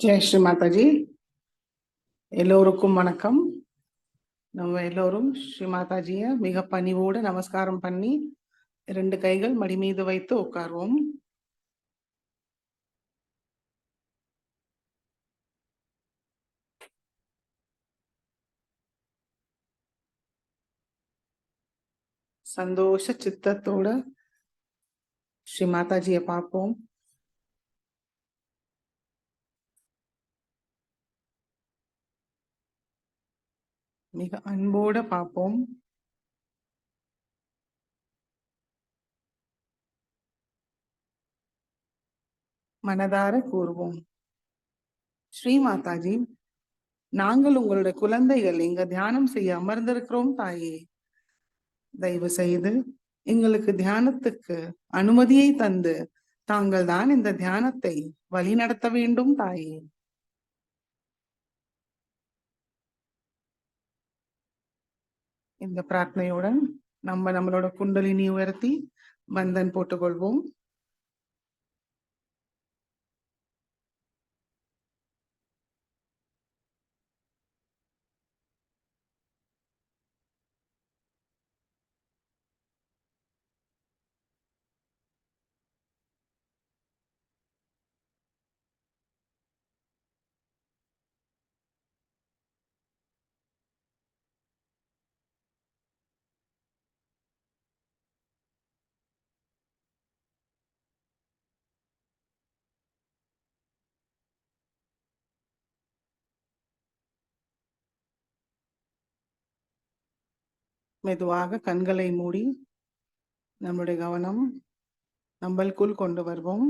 ஜெய் ஸ்ரீ மாதாஜி. எல்லோருக்கும் வணக்கம். நம்ம எல்லோரும் ஸ்ரீ மாதாஜிய மிக பணிவோடு நமஸ்காரம் பண்ணி 2 கைகள் மடி மீது வைத்து உட்கார்வோம். சந்தோஷ சித்தத்தோட ஸ்ரீ மாதாஜியை பார்ப்போம். மிக அன்போட பார்ப்போம். மனதார கூறுவோம். ஸ்ரீ மாதாஜி, நாங்கள் உங்களுடைய குழந்தைகள் இங்க தியானம் செய்ய அமர்ந்திருக்கிறோம் தாயே. தயவு செய்து எங்களுக்கு தியானத்துக்கு அனுமதியை தந்து தாங்கள் தான் இந்த தியானத்தை வழி நடத்த வேண்டும் தாயே. இந்த பிரார்த்தனையுடன் நம்மளோட குண்டலினி உயர்த்தி பந்தன் போட்டுக்கொள்வோம். மெதுவாக கண்களை மூடி நம்முடைய கவனம் நம்மளுக்குள் கொண்டு வருவோம்.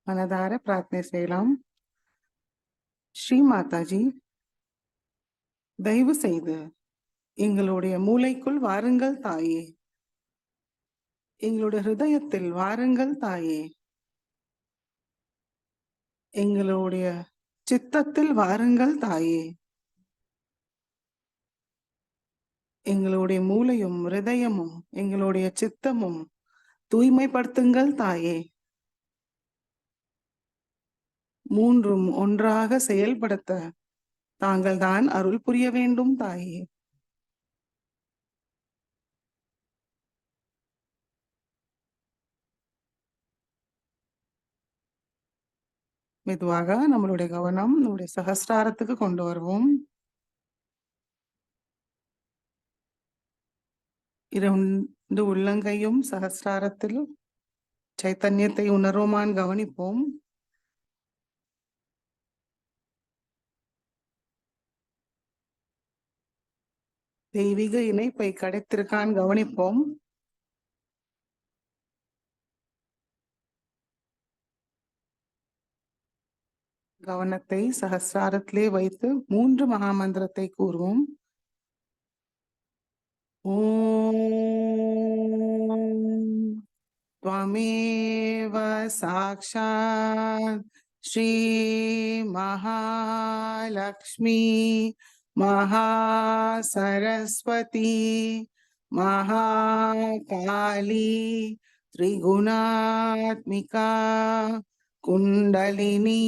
மனதார பிரார்த்தனை செய்யலாம். ஸ்ரீ மாதாஜி, தயவு செய்து எங்களுடைய மூளைக்குள் வாருங்கள் தாயே. எங்களுடைய ஹிருதயத்தில் வாருங்கள் தாயே. எங்களுடைய சித்தத்தில் வாருங்கள் தாயே. எங்களுடைய மூளையும் ஹிருதயமும் எங்களுடைய சித்தமும் தூய்மைப்படுத்துங்கள் தாயே. மூன்றும் ஒன்றாக செயல்படுத்த தாங்கள் தான் அருள் புரிய வேண்டும் தாயே. மெதுவாக நம்மளுடைய கவனம் நம்முடைய சகஸ்ராரத்துக்கு கொண்டு வருவோம். 2 உள்ளங்கையும் சகஸ்ராரத்தில் சைத்தன்யத்தை உணர்வோமான் கவனிப்போம். தெய்வீக இணைப்பை கிடைத்திருக்கான் கவனிப்போம். கவனத்தை சகஸ்ராரத்திலே வைத்து 3 மகாமந்திரத்தை கூறுவோம். ஓம் त्वमेव साक्षात् श्री महालक्ष्मी महासरस्वती महाकाली त्रिगुणात्मिका कुंडलिनी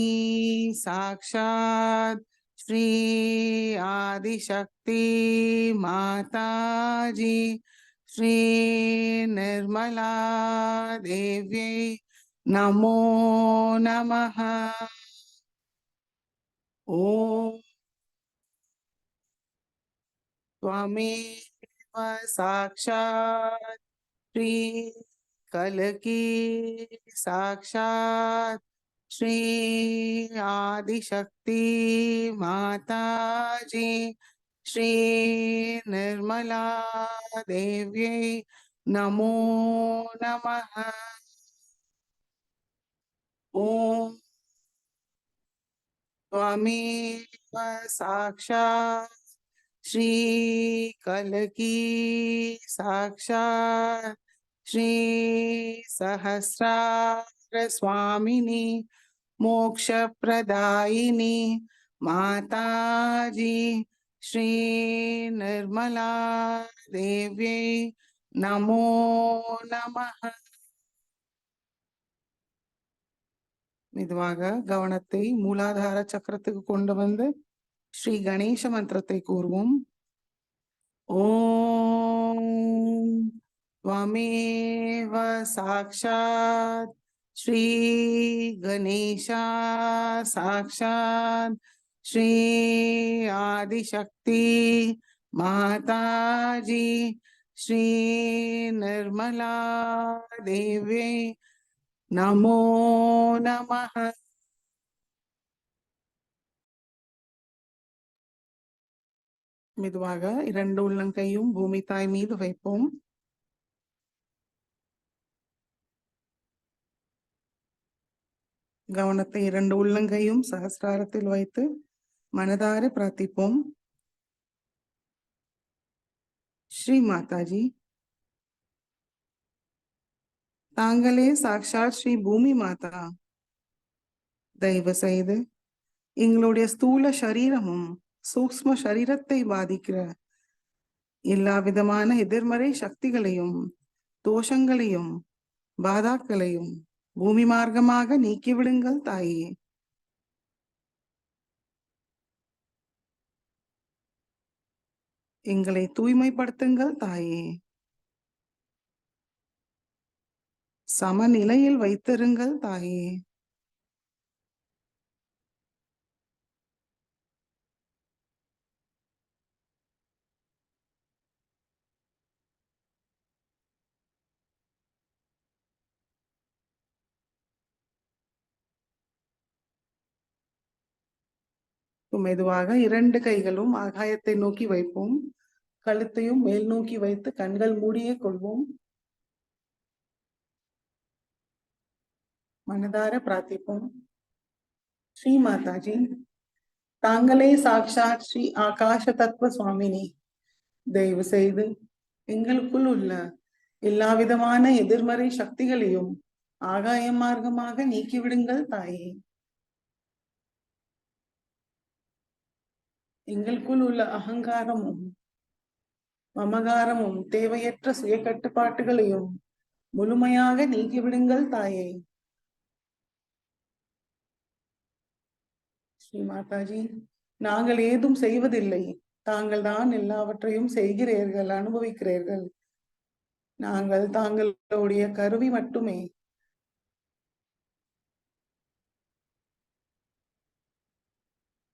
साक्षात श्री आदिशक्ति माताजी श्री निर्मला देव्यै नमो नमः। ओम त्वमेव साक्षात् श्री कलकी साक्षात श्री आदिशक्ति माताजी श्री निर्मला देव्यै नमो नमः। ओम त्वमेव साक्षात् श्री कलकी साक्षात श्री सहस्रार स्वामिनी मोक्ष प्रदायिनी माताजी श्री निर्मला देव्यै नमो नमः। மெதுவாக கவனத்தை மூலாதார சக்கரத்துக்கு கொண்டு வந்து ஸ்ரீ கணேச மந்திரத்தை கூறுவோம். ஓம் त्वमेव साक्षात् श्री गणेशा साक्षात् श्री आदिशक्ति माताजी श्री निर्मला देव्यै नमो नमः। மெதுவாக இரண்டு உள்ளங்கையும் பூமி தாய் மீது வைப்போம். கவனத்தை இரண்டு உள்ளங்கையும் சகஸ்ராரத்தில் வைத்து மனதார பிரார்த்திப்போம். ஸ்ரீ மாதாஜி, தாங்களே சாக்ஷாத் ஸ்ரீ பூமி மாதா. தயவு செய்து எங்களுடைய ஸ்தூல சரீரமும் சூக்ஷ்ம சரீரத்தை பாதிக்கிற எல்லா விதமான எதிர்மறை சக்திகளையும் தோஷங்களையும் பாதாக்களையும் பூமி மார்க்கமாக நீக்கிவிடுங்கள் தாயே. எங்களை தூய்மைப்படுத்துங்கள் தாயே. சமநிலையில் வைத்திருங்கள் தாயே. மெதுவாக இரண்டு கைகளும் ஆகாயத்தை நோக்கி வைப்போம். கழுத்தையும் மேல் நோக்கி வைத்து கண்கள் மூடியே கொள்வோம். மனதார பிரார்த்திப்போம். ஸ்ரீ மாதாஜி, தாங்களே சாக்ஷாத் ஸ்ரீ ஆகாஷ தத்துவ சுவாமினி. தயவு செய்து எங்களுக்குள் உள்ள எல்லா விதமான எதிர்மறை சக்திகளையும் ஆகாய மார்க்கமாக நீக்கிவிடுங்கள் தாயே. எங்களுக்குள் உள்ள அகங்காரமும் மமகாரமும் தேவையற்ற சுய கட்டுப்பாட்டுகளையும் முழுமையாக நீக்கிவிடுங்கள் தாயே. ஸ்ரீ மாதாஜி, நாங்கள் ஏதும் செய்வதில்லை. தாங்கள் தான் எல்லாவற்றையும் செய்கிறீர்கள், அனுபவிக்கிறீர்கள். நாங்கள் தாங்களுடைய கருவி மட்டுமே.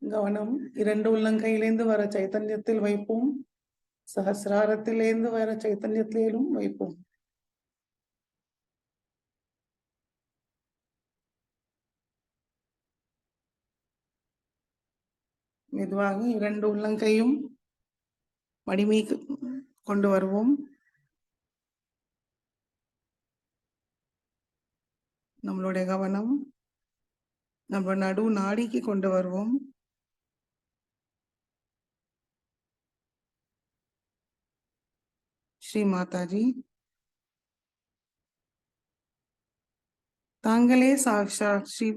கவனம் இரண்டு உள்ளங்கையிலிருந்து வர சைத்தன்யத்தில் வைப்போம். சகசிராரத்திலிருந்து வர சைத்தன்யத்திலும் வைப்போம். மெதுவாக இரண்டு உள்ளங்கையும் மடிமீது கொண்டு வருவோம். நம்மளுடைய கவனம் நம்ம நடு நாடிக்கு கொண்டு வருவோம். ஸ்ரீ மாதாஜி, தாங்களே சாக்ஷாத் ஸ்ரீ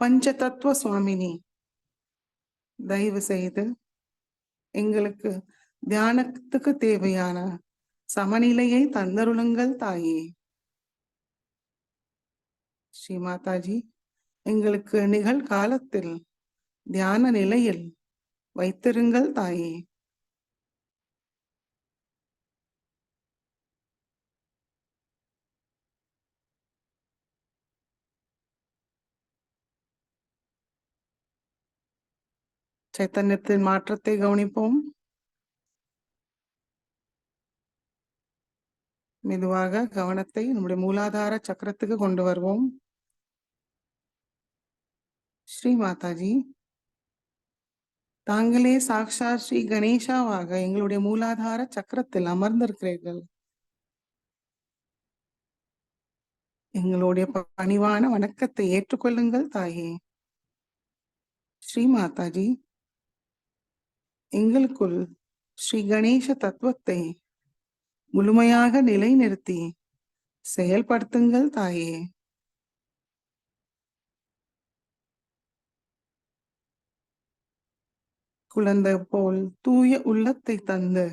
பஞ்ச தத்துவ சுவாமினி. தயவு செய்து எங்களுக்கு தியானத்துக்கு தேவையான சமநிலையை தந்தருளுங்கள் தாயே. ஸ்ரீ மாதாஜி, எங்களுக்கு நிகழ்காலத்தில் தியான நிலையில் வைத்திருங்கள் தாயே. சைத்தன்யத்தின் மாற்றத்தை கவனிப்போம். மெதுவாக கவனத்தை நம்முடைய மூலாதார சக்கரத்துக்கு கொண்டு வருவோம். ஸ்ரீ மாதாஜி, தாங்களே சாக்ஷாத் ஸ்ரீ கணேசாவாக எங்களுடைய மூலாதார சக்கரத்தில் அமர்ந்திருக்கிறீர்கள். எங்களுடைய பணிவான வணக்கத்தை ஏற்றுக்கொள்ளுங்கள் தாயே. ஸ்ரீ மாதாஜி, எங்களுக்குள் ஸ்ரீ கணேச தத்துவத்தை முழுமையாக நிலைநிறுத்தி செயல்படுத்துங்கள் தாயே. குழந்தை போல் தூய உள்ளத்தை தந்து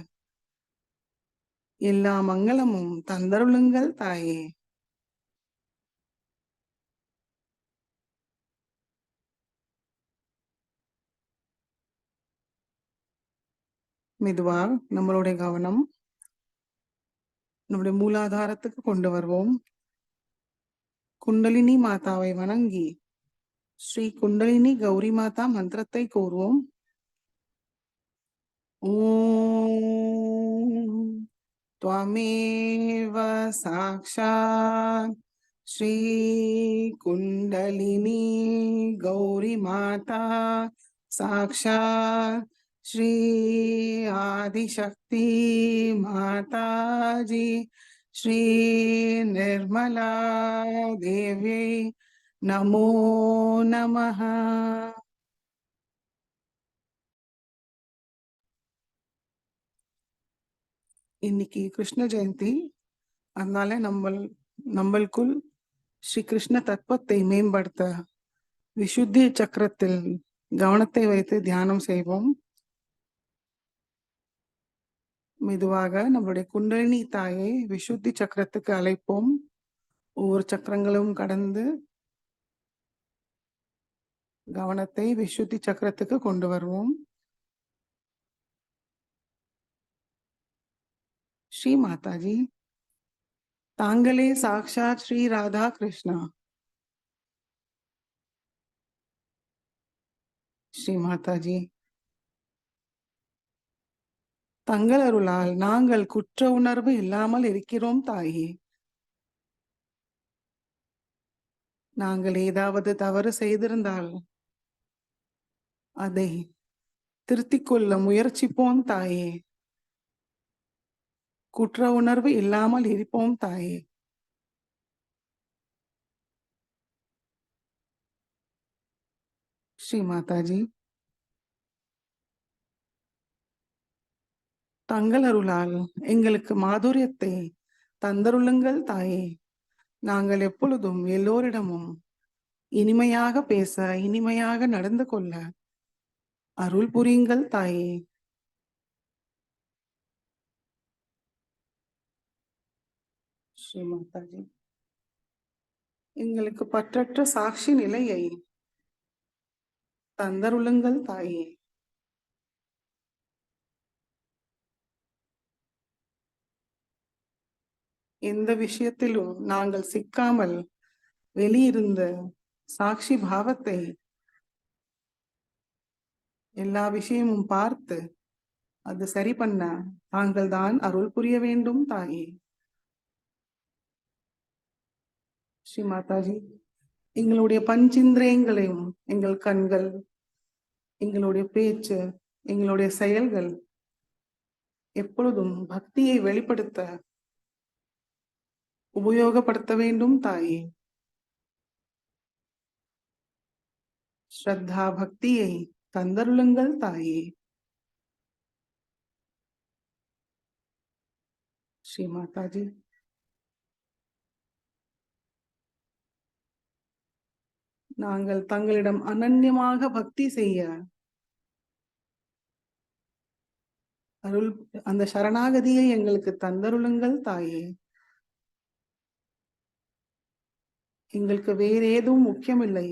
எல்லா மங்களமும் தந்தருளுங்கள் தாயே. மெதுவா நம்மளுடைய கவனம் நம்முடைய மூலாதாரத்துக்கு கொண்டு வருவோம். குண்டலினி மாதாவை வணங்கி ஸ்ரீ குண்டலினி கௌரி மாதா மந்திரத்தை கூறுவோம். ஓம் त्वमेव साक्षात् श्री कुंडलिनी गौरी माता साक्षात् श्री आदिशक्ति माता जी श्री निर्मला देवी नमो नमः. இன்னைக்கு கிருஷ்ண ஜெயந்தி, அதனால நம்மளுக்குள் ஸ்ரீ கிருஷ்ண தத்துவத்தை மேம்படுத்த விசுத்தி சக்கரத்தில் கவனத்தை வைத்து தியானம் செய்வோம். மெதுவாக நம்மளுடைய குண்டலினி தாயை விசுத்தி சக்கரத்துக்கு அழைப்போம். ஒவ்வொரு சக்கரங்களும் கடந்து கவனத்தை விசுத்தி சக்கரத்துக்கு கொண்டு வருவோம். ஸ்ரீ மாதாஜி, தாங்களே சாக்ஷாத் ஸ்ரீ ராதா கிருஷ்ணா. ஸ்ரீ மாதாஜி, தங்கள் அருளால் நாங்கள் குற்ற உணர்வு இல்லாமல் இருக்கிறோம் தாயே. நாங்கள் ஏதாவது தவறு செய்திருந்தால் அதை திருத்திக் கொள்ள முயற்சிப்போம் தாயே. குற்ற உணர்வு இல்லாமல் இருப்போம் தாயே. ஸ்ரீ மாதாஜி, தங்கள் அருளால் எங்களுக்கு மாதுரியத்தை தந்தருளுங்கள் தாயே. நாங்கள் எப்பொழுதும் எல்லோரிடமும் இனிமையாக பேச, இனிமையாக நடந்து கொள்ள அருள் புரியுங்கள் தாயே. ஸ்ரீ மாதாஜி, எங்களுக்கு பற்றற்ற சாட்சி நிலையை தந்தருளுங்கள் தாயே. எந்த விஷயத்திலும் நாங்கள் சிக்காமல் வெளியிருந்த சாட்சி பாவத்தை எல்லா விஷயமும் பார்த்து அது சரி பண்ண தாங்கள் தான் அருள் புரிய வேண்டும் தாயே. ஸ்ரீ மாதாஜி, எங்களுடைய பஞ்சிந்திரியங்களையும், எங்கள் கண்கள், எங்களுடைய பேச்சு, எங்களுடைய செயல்கள் எப்பொழுதும் பக்தியை வெளிப்படுத்த உபயோகப்படுத்த வேண்டும் தாயே. ஸ்ரத்தா பக்தியை தந்தருளுங்கள் தாயே. ஸ்ரீ மாதாஜி, நாங்கள் தங்களிடம் அனன்யமாக பக்தி செய்ய அருள், அந்த சரணாகதியை எங்களுக்கு தந்தருளுங்கள் தாயே. எங்களுக்கு வேறு ஏதும் முக்கியமில்லை.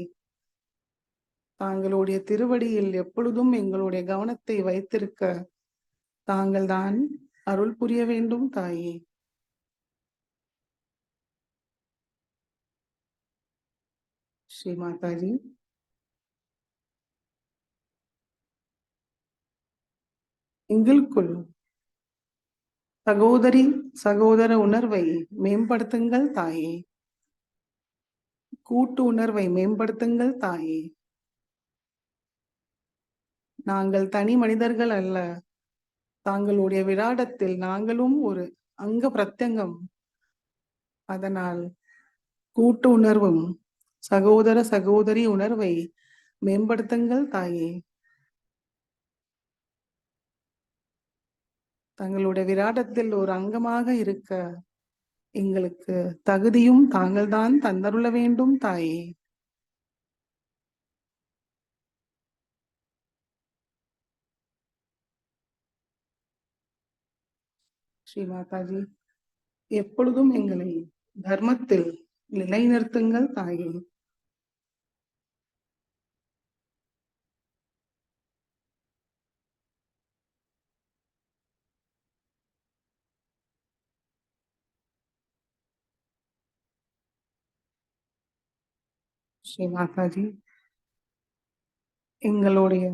தாங்களுடைய திருவடியில் எப்பொழுதும் எங்களுடைய கவனத்தை வைத்திருக்க தாங்கள்தான் அருள் புரிய வேண்டும் தாயே. ஸ்ரீ மாதாஜி, எங்களுக்குள் சகோதரி சகோதர உணர்வை மேம்படுத்துங்கள் தாயே. கூட்டு உணர்வை மேம்படுத்துங்கள் தாயே. நாங்கள் தனி மனிதர்கள் அல்ல. தாங்களுடைய விராடத்தில் நாங்களும் ஒரு அங்க பிரத்யங்கம். அதனால் கூட்டு உணர்வும் சகோதர சகோதரி உணர்வை மேம்படுத்துங்கள் தாயே. தங்களுடைய விராடத்தில் ஒரு அங்கமாக இருக்க எங்களுக்கு தகுதியும் தாங்கள்தான் தந்தருள வேண்டும் தாயே. ஸ்ரீ மாதாஜி, எப்பொழுதும் எங்களை தர்மத்தில் நிலைநிறுத்துங்கள் தாயே. ஸ்ரீ மாதாஜி, எங்களுடைய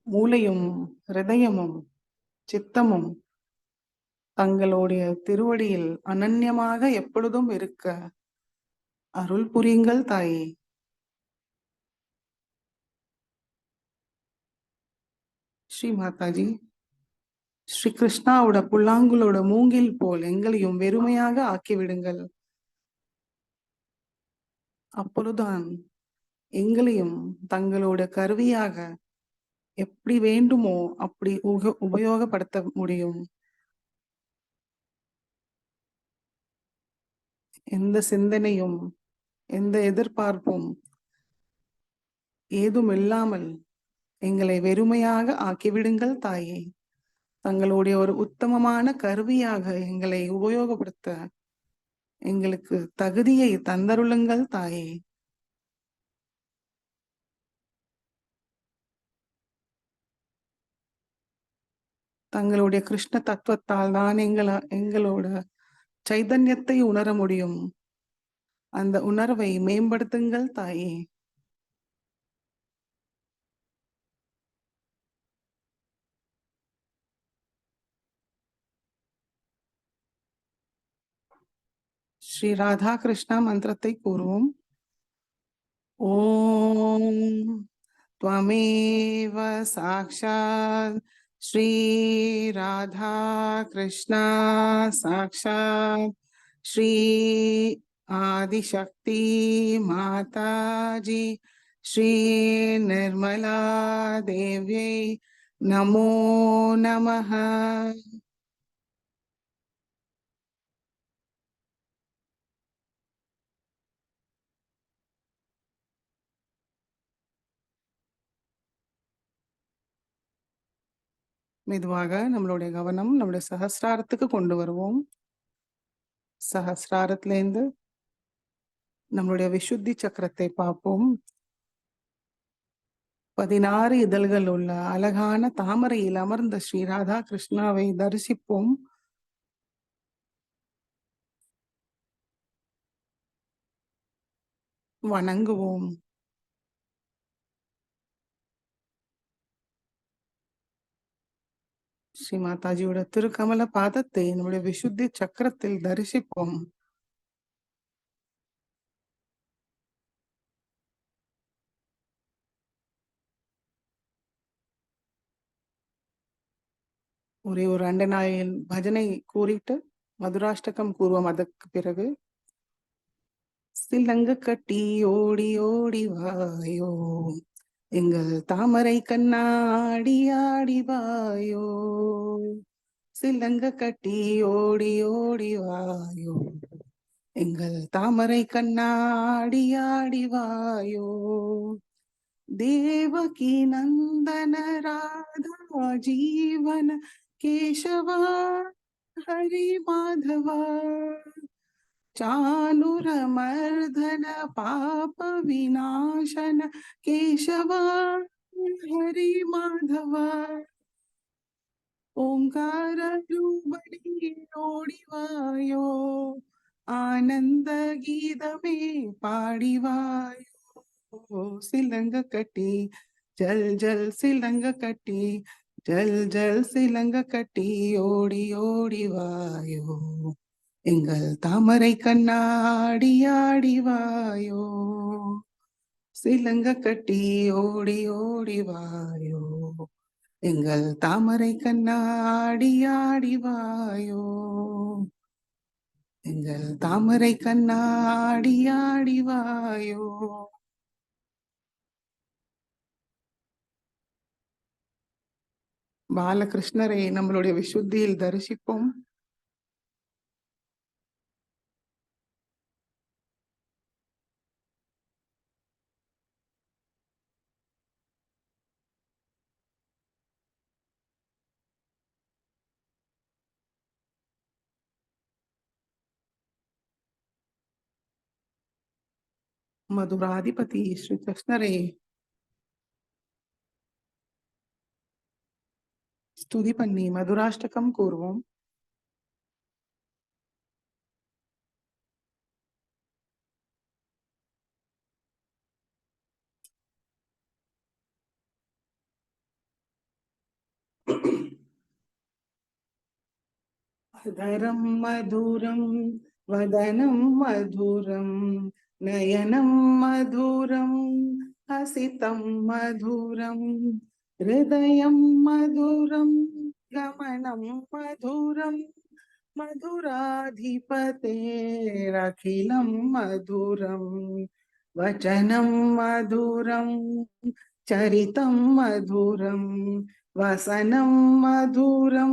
மூளையும் ஹிருதயமும் சித்தமும் தங்களுடைய திருவடியில் அனன்யமாக எப்பொழுதும் இருக்க அருள் புரியுங்கள் தாயே. ஸ்ரீ மாதாஜி, ஸ்ரீ கிருஷ்ணாவோட புல்லாங்குழலோட மூங்கில் போல் எங்களையும் வெறுமையாக ஆக்கிவிடுங்கள். அப்பொழுதுதான் எங்களையும் தங்களோட கருவியாக எப்படி வேண்டுமோ அப்படி உபயோகப்படுத்த முடியும். எந்த சிந்தனையும் எந்த எதிர்பார்ப்பும் ஏதும் இல்லாமல் எங்களை வெறுமையாக ஆக்கிவிடுங்கள் தாயே. தங்களுடைய ஒரு உத்தமமான கருவியாக எங்களை உபயோகப்படுத்த எங்களுக்கு தகுதியை தந்தருளுங்கள் தாயே. தங்களுடைய கிருஷ்ண தத்துவத்தால் தான் எங்களோட சைதன்யத்தை உணர முடியும். அந்த உணர்வை மேம்படுத்துங்கள் தாயே. ஸ்ரீ ராதா கிருஷ்ணா மந்திரத்தை கூறுவோம். ஓம் त्वमेव साक्षात् श्री राधा कृष्णा साक्षात् श्री आदिशक्ति माताजी श्री निर्मला देव्यै नमो नमः. மெதுவாக நம்மளுடைய கவனம் நம்மளுடைய சஹஸ்ராரத்துக்கு கொண்டு வருவோம். சஹஸ்ராரத்திலேருந்து நம்மளுடைய விசுத்தி சக்கரத்தை பார்ப்போம். 16 இதழ்கள் உள்ள அழகான தாமரையில் அமர்ந்த ஸ்ரீ ராதா கிருஷ்ணாவை தரிசிப்போம். வணங்குவோம். ஸ்ரீ மாதாஜியோட திருக்கமல பாதத்தை நம்முடைய விசுத்தி சக்கரத்தில் தரிசிப்போம். ஒரே ஒரு 2 நாள் பஜனை கூறிட்டு மதுராஷ்டகம் கூறுவோம். அதற்கு பிறகு சிலங்கு கட்டி ஓடி ஓடி வாயோ, எங்கள் தாமரை கண்ணாடி ஆடி வாயோ, சிலங்க கட்டி ஓடி ஓடி வாயோ, எங்கள் தாமரை கண்ணாடி ஆடி வாயோ, தேவகி நந்தன ராதா ஜீவன கேசவா ஹரி மாதவா, चाणूरमर्दन पाप विनाशन केशव हरि माधव ओंकार रूबड़ी ओडिवायो आनंद गीतमे पाडिवायो सिलंग कटी जल जल सिलंग कटी जल जल सिलंग कटी ओडी ओडी वायो எங்கள் தாமரை கண்ணாடி ஆடிவாயோ சிலங்க கட்டி ஓடி ஓடி வாயோ எங்கள் தாமரை கண்ணாடி ஆடிவாயோ எங்கள் தாமரை கண்ணாடி ஆடிவாயோ. பாலகிருஷ்ணரை நம்மளுடைய விசுத்தியில் தரிசிப்போம். மதுராதிபதி ஸ்ரீ கிருஷ்ணரை ஸ்துதி பண்ணி மதுராஷ்டகம் கூறுவோம். अधरं मधुरं वदनं मधुरं नयनं मधुरं हसितं मधुरं हृदयं मधुरं गमनं मधुरं मधुराधिपतेरखिलं मधुरं वचनं मधुरं चरितं मधुरं वसनं मधुरं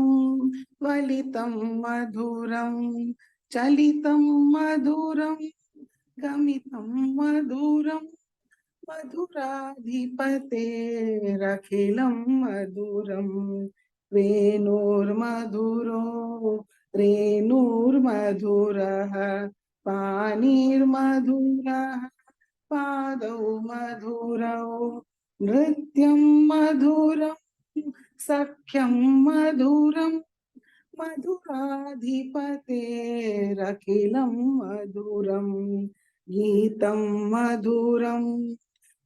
वलितं मधुरं चलितं मधुरं गमितं मधुरं मधुराधिपतेरखिलं मधुरं वेणुर्मधुरो रेणुर्मधुरः पाणिर्मधुरः पादौ मधुरौ नृत्यं मधुरं सख्यं मधुरं मधुराधिपतेरखिलं मधुरं गीतं मधुरं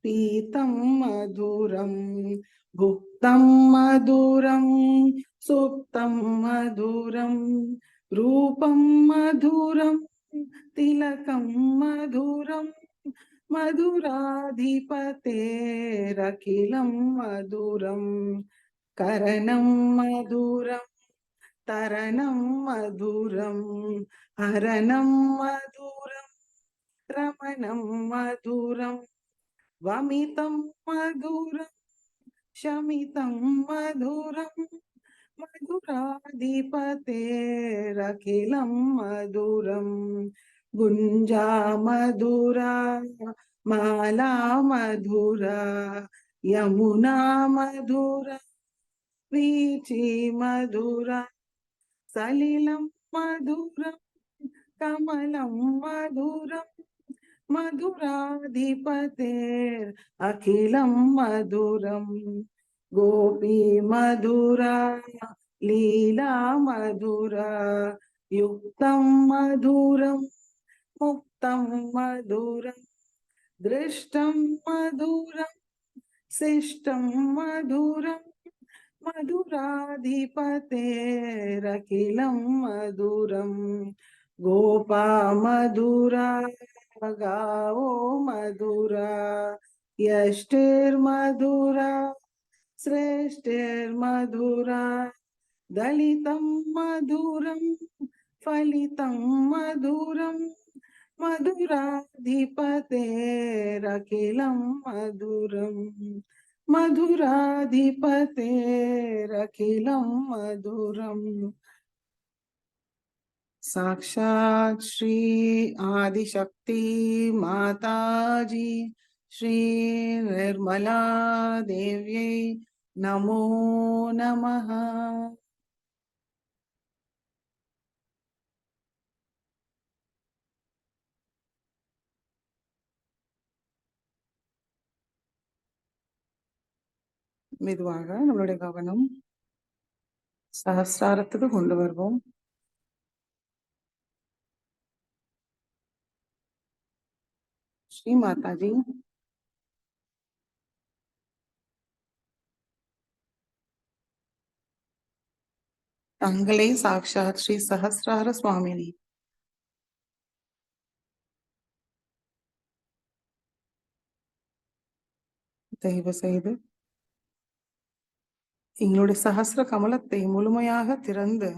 पीतं मधुरं भुक्तं मधुरं सुप्तं मधुरं रूपं मधुरं तिलकं मधुरं मधुराधिपतेरखिलं मधुरं करणं मधुरं तरणं मधुरं हरणं मधुरं रमणं मधुरं वमितं मधुरं शमितं मधुरं मधुराधिपतेरखिलं मधुरं गुञ्जा मधुरा माला मधुरा यमुना मधुरा वीची मधुरा सलिलं मधुरं कमलं मधुरं मधुराधिपतेरखिलं मधुरं गोपी मधुरा लीला मधुरा युक्तं मधुरं मुक्तं मधुरं दृष्टं मधुरं शिष्टं मधुरं मधुराधिपतेरखिलं मधुरं गोपा मधुरा गावो मधुरा यष्टिर्मधुरा श्रेष्ठिर्मधुरा दलितं मधुरं फलितं मधुरं मधुराधिपतेरखिलं मधुरं मधुराधिपतेरखिलं मधुरम्. साक्षात् श्री आदिशक्ति माताजी श्री निर्मला देव्यै नमो नमः. மெதுவாக நம்மளுடைய கவனம் சஹஸ்ராரத்துக்கு கொண்டு வருவோம். ஸ்ரீ மாதாஜி, தங்களே சாக்ஷாத் ஸ்ரீ சஹஸ்ரார சுவாமினி. தயவு செய்து எங்களுடைய சஹஸ்ர கமலத்தை முழுமையாக திறந்து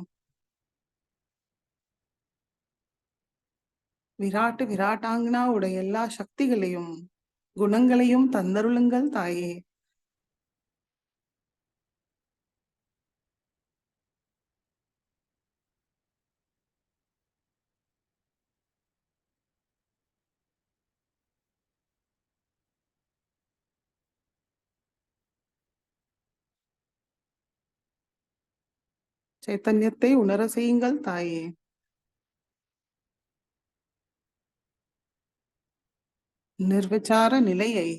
விராட்டாங்கனாவுடைய எல்லா சக்திகளையும் குணங்களையும் தந்தருளுங்கள் தாயே. சைத்தன்யத்தை உணர செய்யுங்கள் தாயே. நிர்விசார நிலையை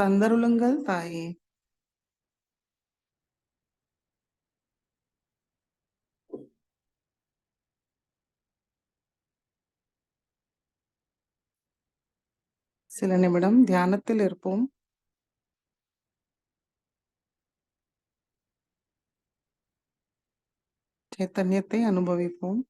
தந்தருளுங்கள் தாயே. சில நிமிடம் தியானத்தில் இருப்போம். சைத்தன்யத்தை அனுபவிப்போம்.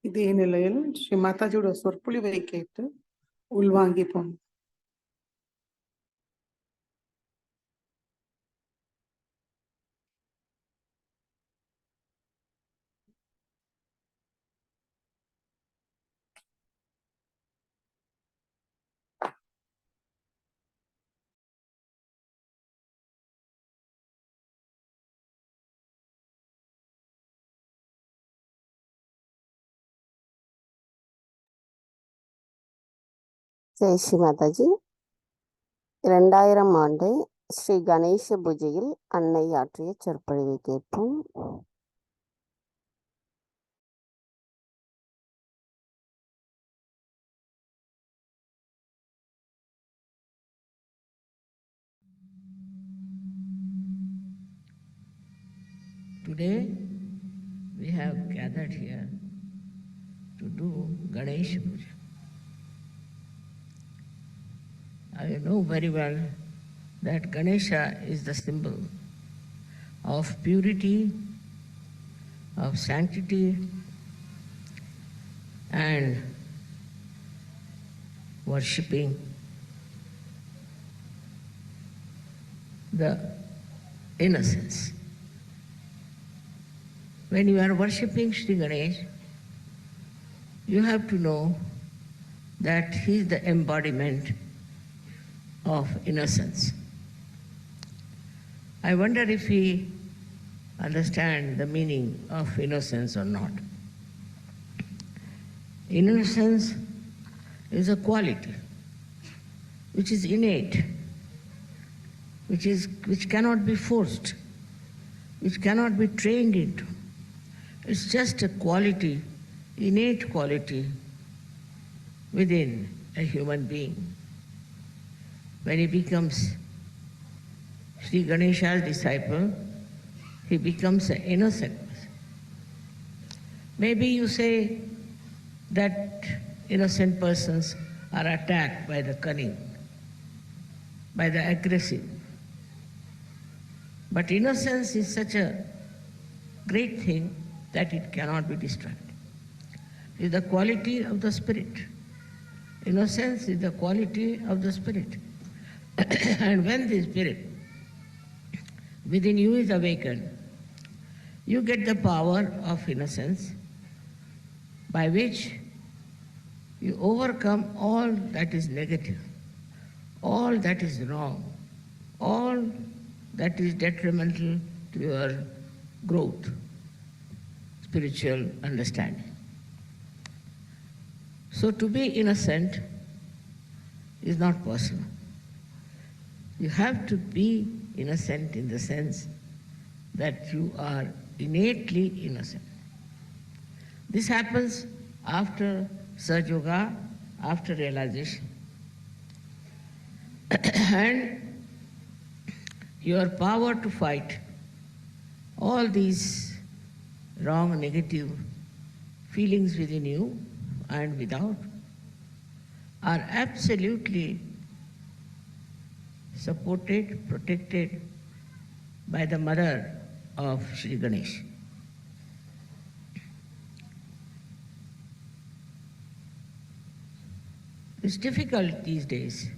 இதே நிலையில் ஸ்ரீ மாதாஜியோட சொற்பொழிவை கேட்டு உள்வாங்கிப்போம். ஜெய் ஸ்ரீ மாதாஜி. 2000 ஆண்டு ஸ்ரீ கணேச பூஜையில் அன்னை ஆற்றிய சொற்பொழிவை கேட்போம். Today we have gathered here to do Ganesh Puja. I know very well that Ganesha is the symbol of purity, of sanctity, and worshipping the innocence. When you are worshipping Sri Ganesh, you have to know that he is the embodiment of innocence. I wonder if we understand the meaning of innocence or not. Innocence is a quality. which is innate, which cannot be forced, which cannot be trained into. It's just a quality, innate quality within a human being. When he becomes Sri Ganesha's disciple, he becomes an innocent person. Maybe you say that innocent persons are attacked by the cunning, by the aggressive. But innocence is such a great thing that it cannot be destroyed. It is the quality of the spirit. Innocence is the quality of the spirit. And when the spirit within you is awakened, you get the power of innocence by which you overcome all that is negative, all that is wrong, all that is detrimental to your growth, spiritual understanding. So to be innocent is not possible. You have to be innocent in the sense that you are innately innocent. This happens after Sahaj Yoga, after realization. And your power to fight all these wrong, negative feelings within you and without are absolutely supported, protected by the mother of Sri Ganesh. It's difficult these days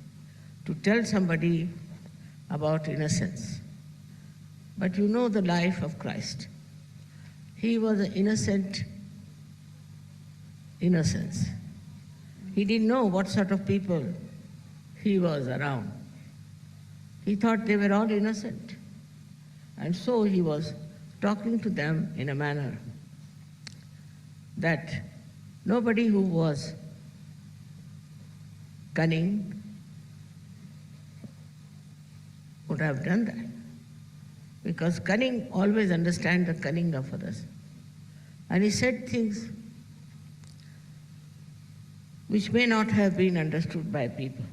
to tell somebody about innocence. But you know the life of Christ. He was an innocence. He didn't know what sort of people he was around. He thought they were all innocent. And so he was talking to them in a manner that nobody who was cunning would have done that. Because cunning always understands the cunning of others. And he said things which may not have been understood by people.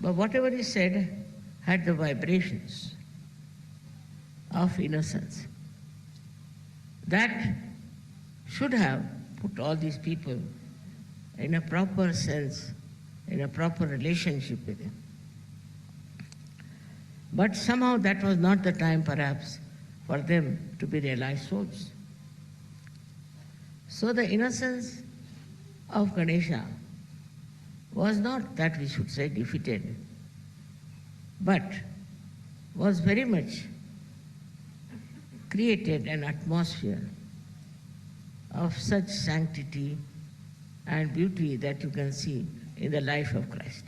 But whatever he said had the vibrations of innocence. That should have put all these people in a proper sense, in a proper relationship with him. But somehow that was not the time perhaps for them to be realized souls. So the innocence of Ganesha was not that we should say defeated, but was very much created an atmosphere of such sanctity and beauty that you can see in the life of Christ.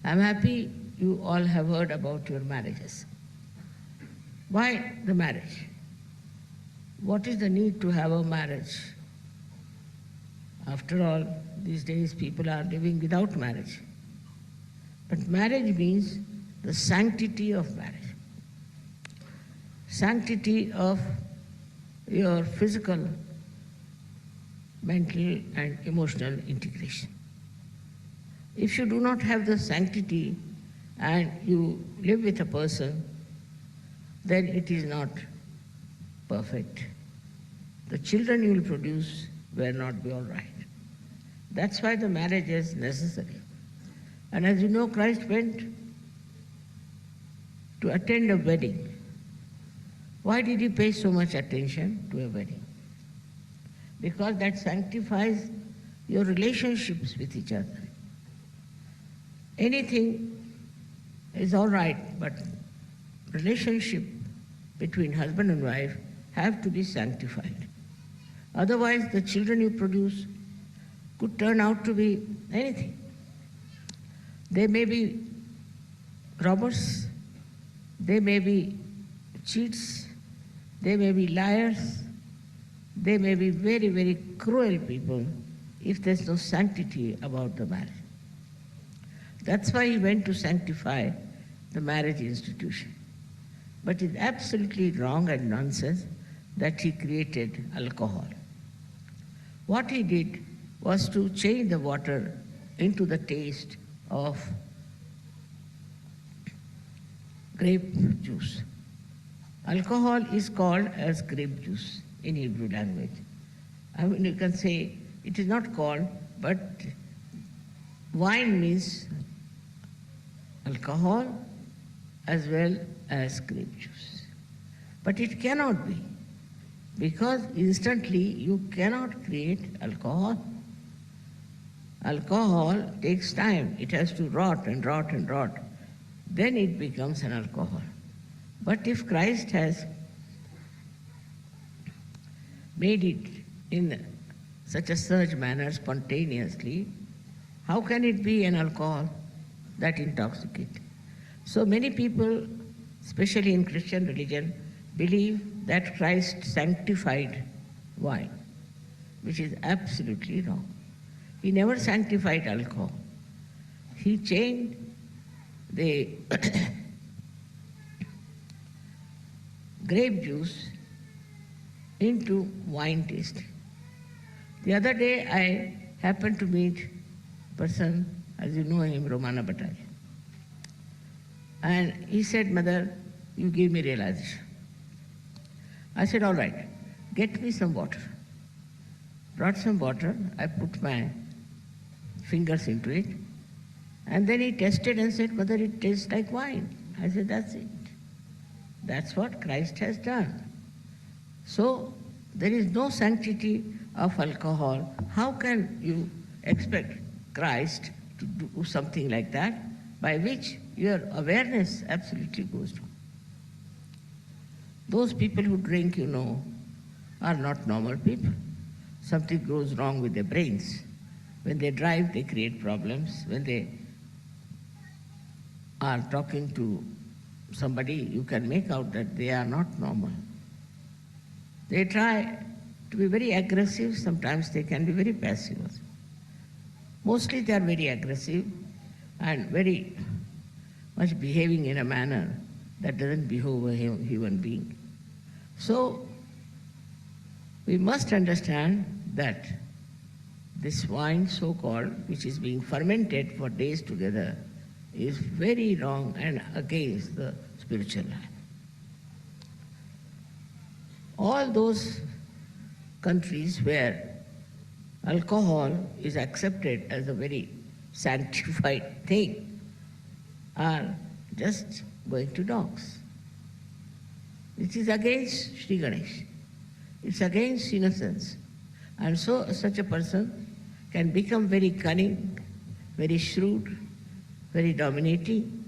I'm happy you all have heard about your marriages. Why the marriage? What is the need to have a marriage? After all, these days people are living without marriage. But marriage means the sanctity of marriage. Sanctity of your physical, mental and emotional integration. If you do not have the sanctity and you live with a person, then it is not perfect. The children you will produce will not be all right. That's why the marriage is necessary. And as you know, Christ went to attend a wedding. Why did he pay so much attention to a wedding? Because that sanctifies your relationships with each other. Anything is all right, but relationship between husband and wife have to be sanctified. Otherwise, the children you produce could turn out to be anything. They may be robbers, they may be cheats, they may be liars, they may be very, very cruel people if there's no sanctity about the marriage. That's why he went to sanctify the marriage institution. But it's absolutely wrong and nonsense that he created alcohol. What he did was to change the water into the taste of grape juice. Alcohol is called as grape juice in Hebrew language. I mean, you can say it is not called, but wine means alcohol as well as grape juice. But it cannot be, because instantly you cannot create alcohol. Alcohol takes time. It has to rot and rot and rot. Then it becomes an alcohol. But if Christ has made it in such a surge manner spontaneously, how can it be an alcohol that intoxicates? So many people, especially in Christian religion, believe that Christ sanctified wine, which is absolutely wrong. He never sanctified alcohol. He changed the grape juice into wine taste. The other day I happened to meet a person, as you know him, Romana Bhattacharya. And he said, "Mother, you give me realization." I said, "All right, get me some water." Brought some water, I put my fingers into it, and then he tested and said, "Mother, it tastes like wine." I said, "That's it. That's what Christ has done." So there is no sanctity of alcohol. How can you expect Christ to do something like that, by which your awareness absolutely goes down? Those people who drink, you know, are not normal people. Something goes wrong with their brains. When they drive, they create problems. When they are talking to somebody, you can make out that they are not normal. They try to be very aggressive. Sometimes they can be very passive also. Mostly they are very aggressive and very much behaving in a manner that doesn't behove a human being. So we must understand that this wine, so-called, which is being fermented for days together, is very wrong and against the spiritual life. All those countries where alcohol is accepted as a very sanctified thing are just going to dogs. It is against Sri Ganesh. It's against innocence. And so such a person can become very cunning, very shrewd, very dominating.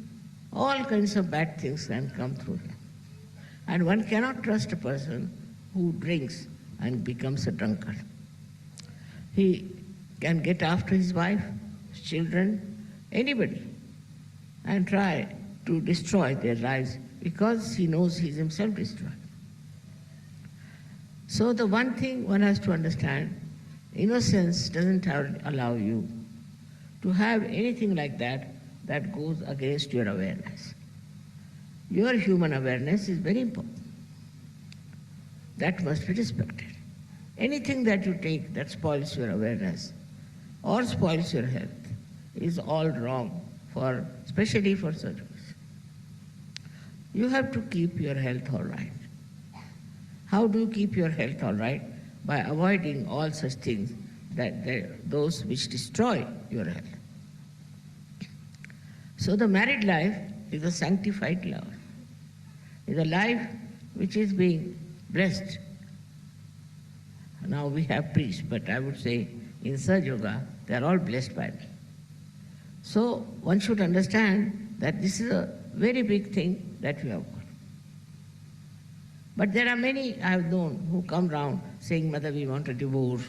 All kinds of bad things can come through him. And one cannot trust a person who drinks and becomes a drunkard. He can get after his wife, his children, anybody, and try to destroy their lives because he knows he's himself destroyed. So the one thing one has to understand, innocence doesn't allow you to have anything like that that goes against your awareness. Your human awareness is very important. That must be respected. Anything that you take that spoils your awareness or spoils your health is all wrong, especially for surgeries. You have to keep your health all right. How do you keep your health all right? By avoiding all such things, those which destroy your health. So the married life is a sanctified life. It's a life which is being blessed. Now we have priests, but I would say in Sahaja Yoga, they are all blessed by me. So one should understand that this is a very big thing that we have got. But there are many I have known who come round saying, "Mother, we want a divorce.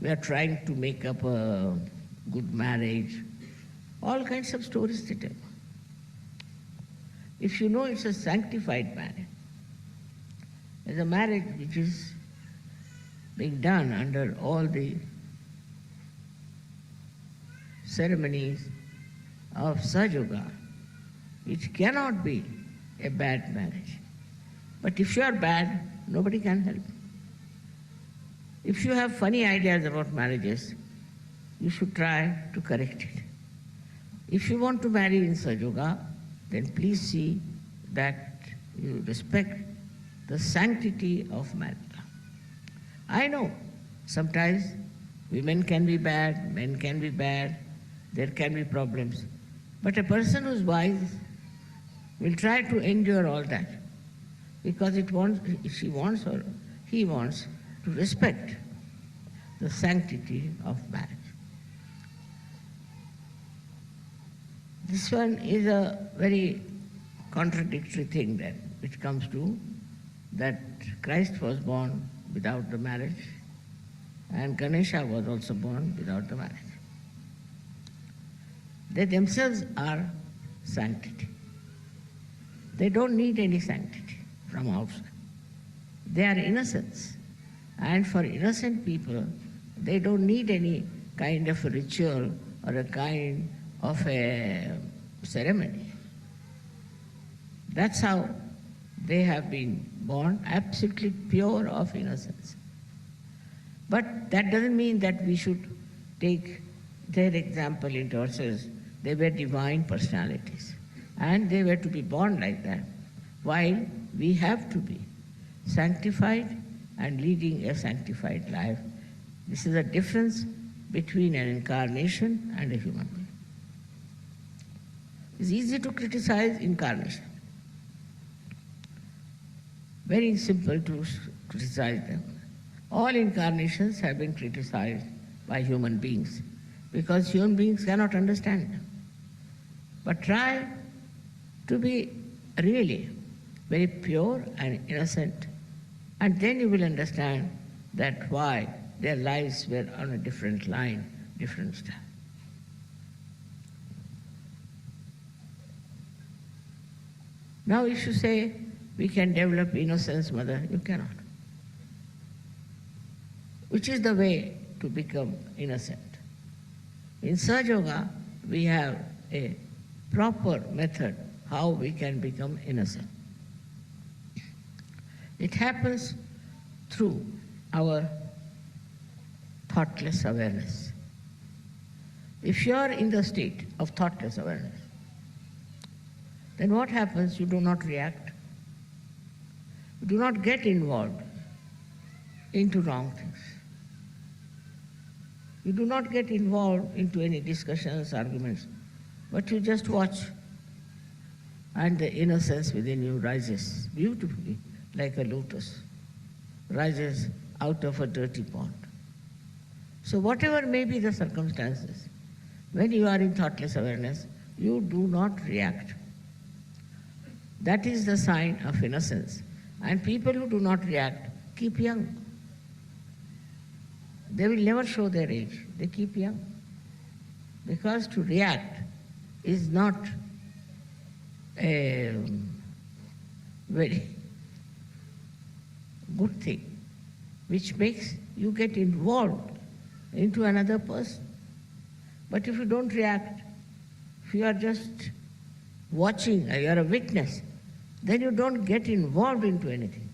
We are trying to make up a good marriage." All kinds of stories they tell. If you know it's a sanctified marriage, it's a marriage which is being done under all the ceremonies of Sahajya, it cannot be a bad marriage. But if you are bad, nobody can help. If you have funny ideas about marriages, you should try to correct it. If you want to marry in Sahajya, then please see that you respect the sanctity of marriage. I know sometimes women can be bad, men can be bad, there can be problems. But a person who's wise will try to endure all that because she wants or he wants to respect the sanctity of marriage. This one is a very contradictory thing then, which comes to that Christ was born without the marriage and Ganesha was also born without the marriage. They themselves are sanctity. They don't need any sanctity from outside. They are innocents. And for innocent people, they don't need any kind of a ritual or a kind of a ceremony. That's how they have been born, absolutely pure of innocence. But that doesn't mean that we should take their example into ourselves. They were divine personalities, and they were to be born like that, while we have to be sanctified and leading a sanctified life. This is a difference between an incarnation and a human being. It's easy to criticize incarnation. Very simple to criticize them. All incarnations have been criticized by human beings because human beings cannot understand them. But try to be really very pure and innocent, and then you will understand that why their lives were on a different line, different style. Now if you say we can develop innocence, mother, you cannot. Which is the way to become innocent? In Sahajya, we have a proper method how we can become innocent. It happens through our thoughtless awareness. If you are in the state of thoughtless awareness, then what happens? You do not react. You do not get involved into wrong things. You do not get involved into any discussions, arguments, but you just watch, and the innocence within you rises beautifully like a lotus, rises out of a dirty pond. So whatever may be the circumstances, when you are in thoughtless awareness, you do not react. That is the sign of innocence. And people who do not react keep young. They will never show their age. They keep young. Because to react is not a very good thing, which makes you get involved into another person. But if you don't react, if you are just watching, you are a witness, then you don't get involved into anything.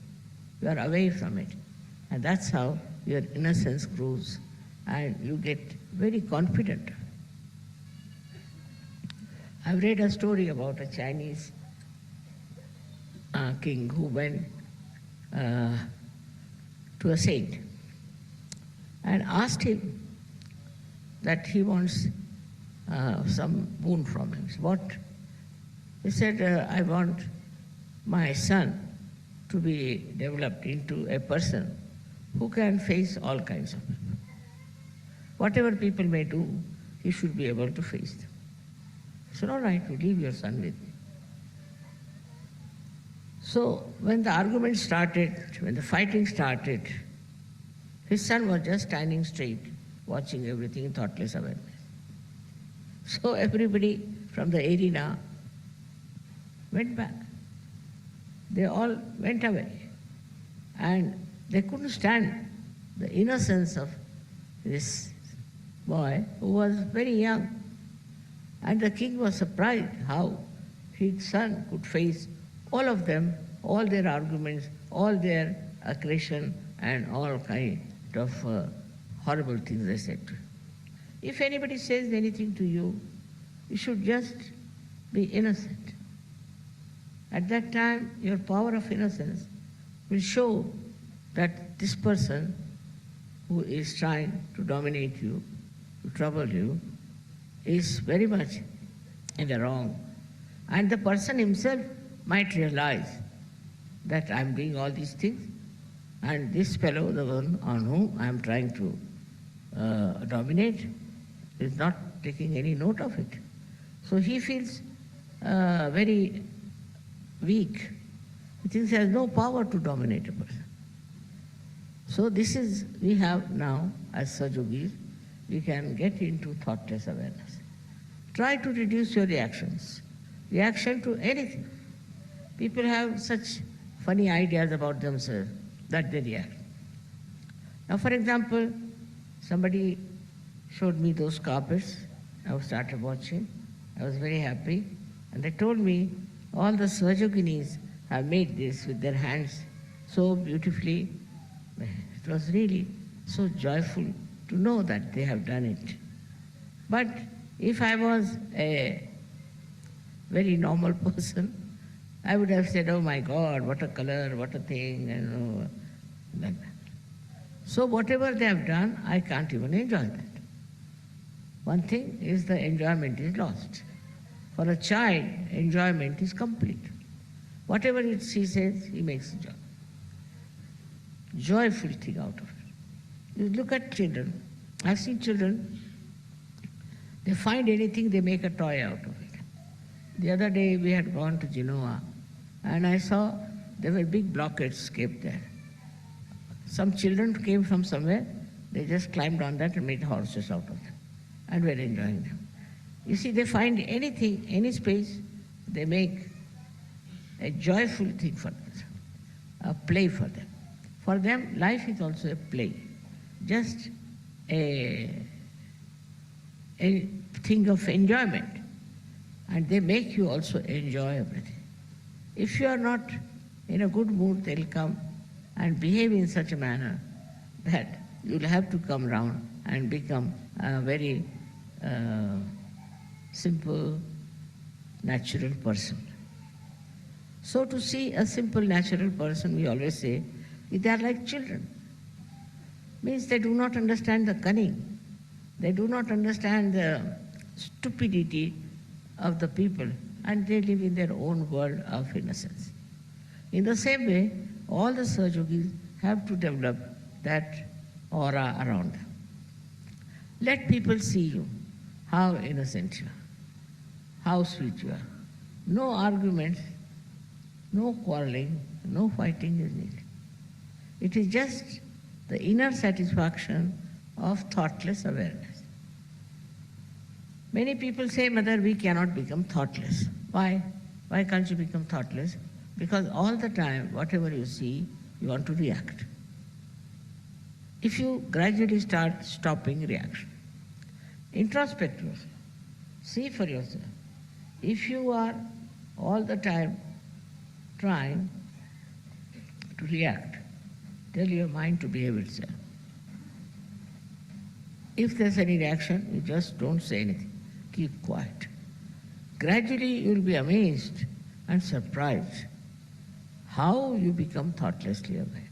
You are away from it. And that's how your innocence grows and you get very confident. I've read a story about a Chinese king who went to a saint and asked him that he wants some boon from him. What? He said, I want my son to be developed into a person who can face all kinds of people. Whatever people may do, he should be able to face them. He said, all right, you leave your son with me. So when the argument started, when the fighting started, his son was just standing straight, watching everything in thoughtless awareness. So everybody from the arena went back. They all went away. And they couldn't stand the innocence of this boy who was very young. And the king was surprised how his son could face all of them, all their arguments, all their aggression, and all kind of horrible things they said to him. If anybody says anything to you, you should just be innocent. At that time, your power of innocence will show that this person who is trying to dominate you, to trouble you, is very much in the wrong. And the person himself might realize that I'm doing all these things, and this fellow, the one on whom I'm trying to dominate, is not taking any note of it. So he feels very weak. He thinks he has no power to dominate a person. So this is, we have now, as Sahajyogis, we can get into thoughtless awareness. Try to reduce your reactions. Reaction to anything. People have such funny ideas about themselves that they react. Now, for example, somebody showed me those carpets. I started watching. I was very happy. And they told me all the Sahajyoginis have made this with their hands so beautifully. It was really so joyful to know that they have done it. But if I was a very normal person, I would have said, oh my God, what a color, what a thing, and like that. So whatever they have done, I can't even enjoy that. One thing is the enjoyment is lost. For a child, enjoyment is complete. Whatever he says, he makes joy. Joyful thing out of it. You look at children. I've seen children, they find anything, they make a toy out of it. The other day we had gone to Genoa, and I saw there were big blockades kept there. Some children came from somewhere, they just climbed on that and made horses out of them, and were enjoying them. You see, they find anything, any space, they make a joyful thing for them, a play for them. For them, life is also a play, just a thing of enjoyment. And they make you also enjoy everything. If you are not in a good mood, they'll come and behave in such a manner that you'll have to come round and become a very simple, natural person. So to see a simple, natural person, we always say, they are like children. Means they do not understand the cunning. They do not understand the stupidity of the people, and they live in their own world of innocence. In the same way, all the Sahajyogis have to develop that aura around them. Let people see you, how innocent you are, how sweet you are. No arguments, no quarreling, no fighting is needed. It is just the inner satisfaction of thoughtless awareness. Many people say, Mother, we cannot become thoughtless. Why? Why can't you become thoughtless? Because all the time, whatever you see, you want to react. If you gradually start stopping reaction, introspect yourself, see for yourself. If you are all the time trying to react, tell your mind to behave itself. If there's any reaction, you just don't say anything. Keep quiet. Gradually, you'll be amazed and surprised how you become thoughtlessly aware.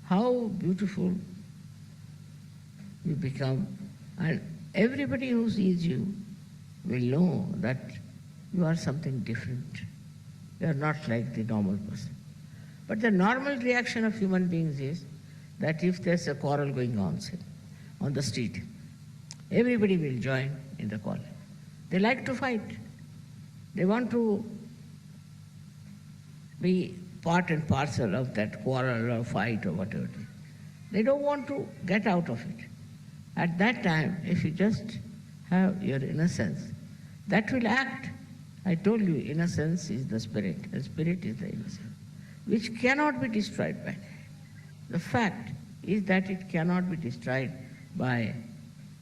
How beautiful you become, and everybody who sees you will know that you are something different. You are not like the normal person. But the normal reaction of human beings is that if there's a quarrel going on, say, on the street, everybody will join in the quarrel. They like to fight. They want to be part and parcel of that quarrel or fight or whatever it is. They don't want to get out of it. At that time, if you just have your innocence, that will act. I told you, innocence is the spirit. The spirit is the innocence, which cannot be destroyed by that. The fact is that it cannot be destroyed by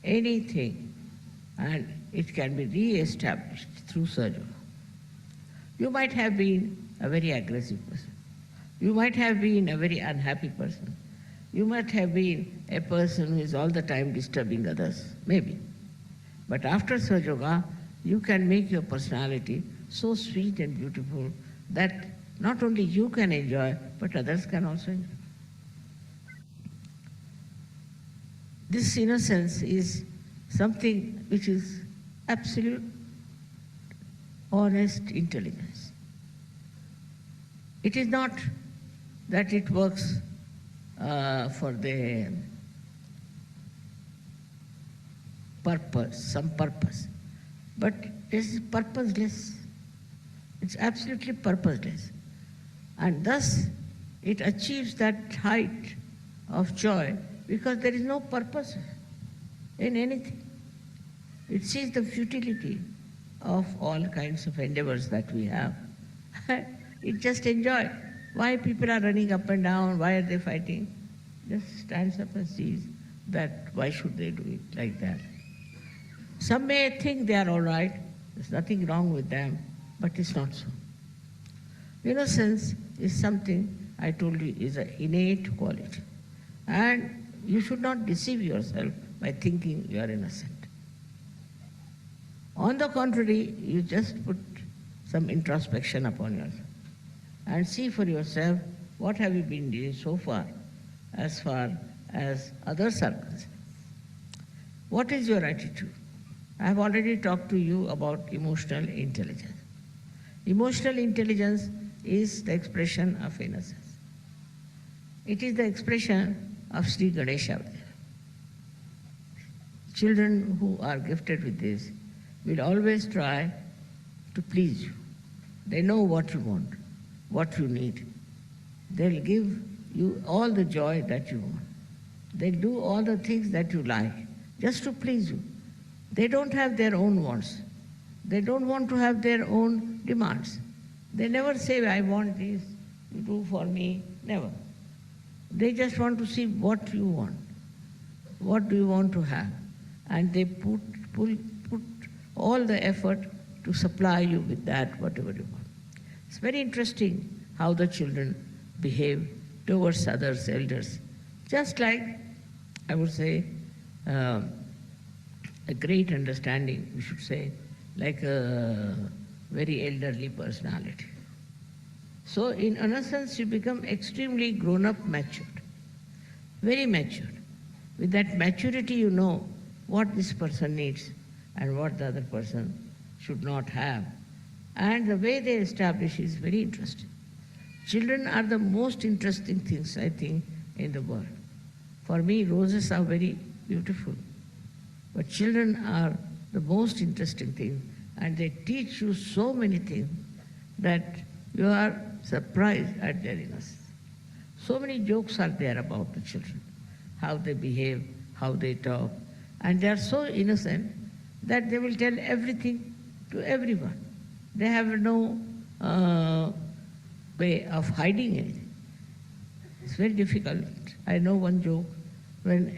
anything. And it can be re-established through Sahajya. You might have been a very aggressive person. You might have been a very unhappy person. You might have been a person who is all the time disturbing others, maybe. But after Sahaja Yoga, you can make your personality so sweet and beautiful that not only you can enjoy, but others can also enjoy. This innocence is something which is absolute, honest intelligence. It is not that it works for the purpose, some purpose, but it is purposeless. It's absolutely purposeless. And thus it achieves that height of joy because there is no purpose in anything. It sees the futility of all kinds of endeavors that we have. It just enjoys. Why people are running up and down, why are they fighting? Just stands up and sees that why should they do it like that. Some may think they are all right, there's nothing wrong with them, but it's not so. Innocence is something, I told you, is an innate quality. And you should not deceive yourself by thinking you are innocent. On the contrary, you just put some introspection upon yourself and see for yourself what have you been doing so far as others are concerned. What is your attitude? I have already talked to you about emotional intelligence. Emotional intelligence is the expression of innocence. It is the expression of Sri Ganesha. Children who are gifted with this will always try to please you. They know what you want, what you need. They'll give you all the joy that you want. They'll do all the things that you like just to please you. They don't have their own wants. They don't want to have their own demands. They never say, I want this, you do for me, never. They just want to see what you want. What do you want to have? And they put all the effort to supply you with that, whatever you want. It's very interesting how the children behave towards others, elders. Just like, I would say, a great understanding, we should say, like a very elderly personality. So in innocence, you become extremely grown-up, matured, very matured. With that maturity, you know what this person needs and what the other person should not have. And the way they establish is very interesting. Children are the most interesting things, I think, in the world. For me, roses are very beautiful, but children are the most interesting thing, and they teach you so many things that you are surprised at their innocence. So many jokes are there about the children, how they behave, how they talk, and they are so innocent that they will tell everything to everyone. They have no way of hiding anything. It's very difficult. I know one joke when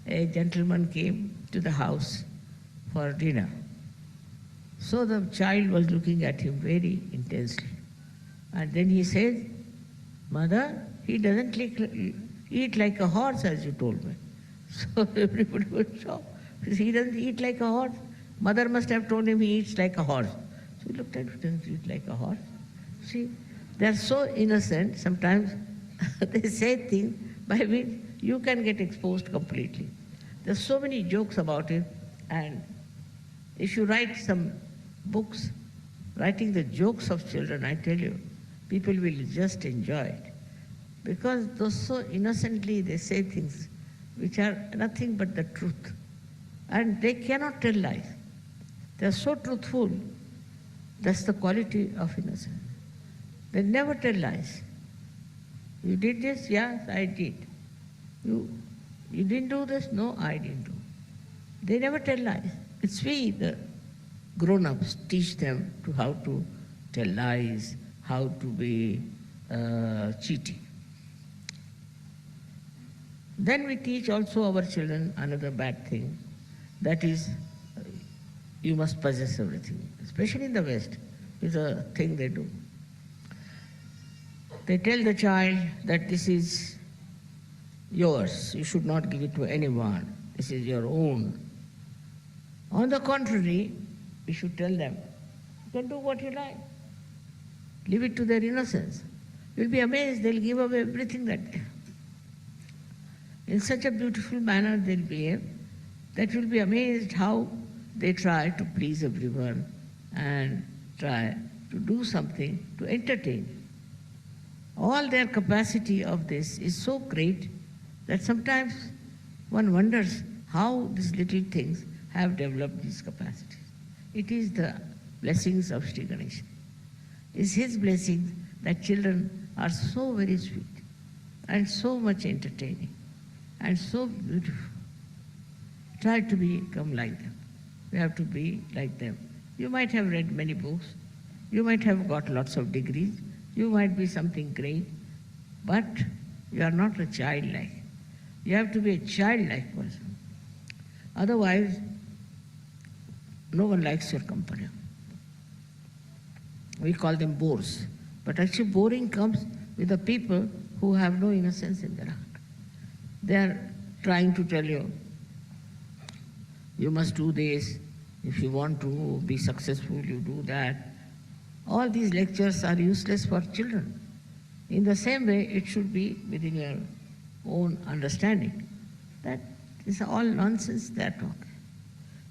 a gentleman came to the house for dinner. So the child was looking at him very intensely. And then he says, Mother, he doesn't eat like a horse as you told me. So everybody was shocked. He doesn't eat like a horse. Mother must have told him he eats like a horse. So he looked at him, doesn't eat like a horse. See, they are so innocent, sometimes they say things by which you can get exposed completely. There are so many jokes about it, and if you write some books, writing the jokes of children, I tell you, people will just enjoy it. Because those so innocently they say things which are nothing but the truth. And they cannot tell lies. They are so truthful. That's the quality of innocence. They never tell lies. You did this? Yes, I did. You didn't do this? No, I didn't do. They never tell lies. It's we, the grown-ups, teach them to how to tell lies, how to be cheating. Then we teach also our children another bad thing, that is you must possess everything, especially in the West, is a thing they do. They tell the child that this is yours, you should not give it to anyone, this is your own. On the contrary, we should tell them, you can do what you like. Leave it to their innocence. You'll be amazed, they'll give away everything that they have. In such a beautiful manner they'll behave that you'll be amazed how they try to please everyone and try to do something to entertain. All their capacity of this is so great that sometimes one wonders how these little things have developed these capacities. It is the blessings of Sri Ganesha. It's his blessings that children are so very sweet and so much entertaining and so beautiful. Try to become like them. We have to be like them. You might have read many books, you might have got lots of degrees, you might be something great, but you are not a childlike. You have to be a childlike person. Otherwise, no one likes your company. We call them bores. But actually boring comes with the people who have no innocence in their heart. They are trying to tell you, you must do this, if you want to be successful, you do that. All these lectures are useless for children. In the same way, it should be within your own understanding. That is all nonsense they are talking.